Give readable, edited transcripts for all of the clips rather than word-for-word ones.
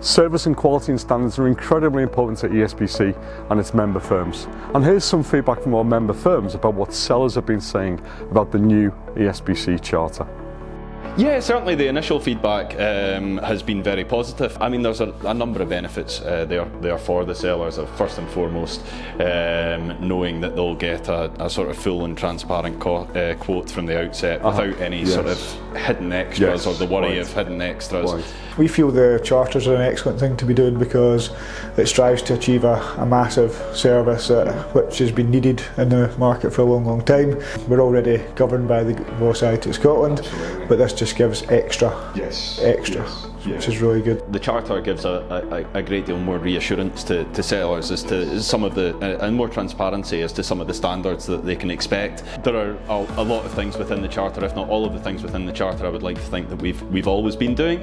Service and quality and standards are incredibly important to ESPC and its member firms. And here's some feedback from our member firms about what sellers have been saying about the new ESPC Charter. Yeah, certainly the initial feedback has been very positive. I mean, there's a number of benefits there for the sellers. First and foremost, knowing that they'll get a sort of full and transparent quote from the outset without any sort of hidden extras or the worry of hidden extras. We feel the Charters are an excellent thing to be doing because it strives to achieve a massive service which has been needed in the market for a long time. We're already governed by the Law Society of Scotland, but this just gives extra, which is really good. The Charter gives a great deal more reassurance to sellers as to some of the, and more transparency as to some of the standards that they can expect. There are a lot of things within the Charter, if not all of the things within the Charter, I would like to think that we've always been doing.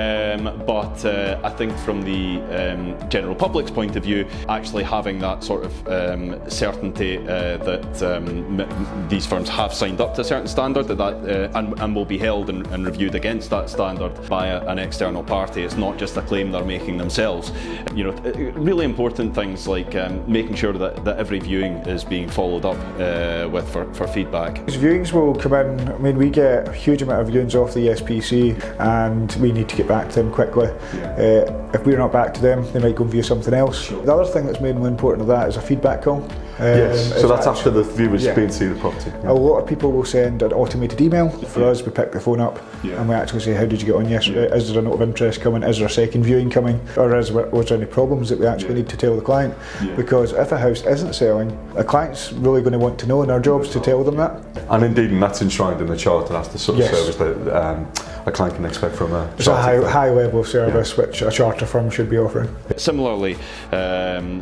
But I think from the general public's point of view, actually having that sort of certainty that these firms have signed up to a certain standard and will be held and reviewed against that standard by an external party. It's not just a claim they're making themselves. You know, really important things like making sure that every viewing is being followed up with for feedback. Viewings will come in. I mean, we get a huge amount of viewings off the ESPC, and we need to get back to them quickly. If we're not back to them, they might go and view something else. The other thing that's mainly important of that is a feedback call. So that's after the viewers been to see the property. A lot of people will send an automated email. For us, we pick the phone up and we actually say, how did you get on yesterday? Is there a note of interest coming? Is there a second viewing coming? Or was there any problems that we actually need to tell the client? Because if a house isn't selling, a client's really going to want to know, and our job's to tell them that. And indeed, and that's enshrined in the Charter. That's the sort of service that a client can expect from a It's a high level of service which a charter firm should be offering. Similarly,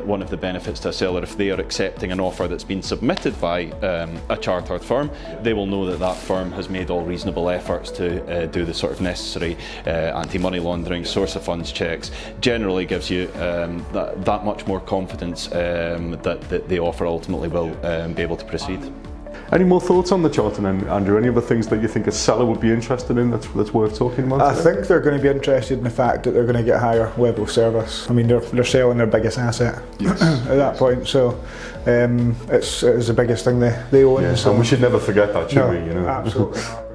one of the benefits to a seller, if they are accepting an offer that's been submitted by a chartered firm, they will know that that firm has made all reasonable efforts to do the sort of necessary anti-money laundering, source of funds checks. Generally gives you that much more confidence that the offer ultimately will be able to proceed. Any more thoughts on the Charter then, Andrew? Any other things that you think a seller would be interested in that's worth talking about? I think they're going to be interested in the fact that they're going to get a higher level of service. I mean, they're selling their biggest asset at that point, so it's the biggest thing they own. So. And we should never forget that, should we? You know? Absolutely not.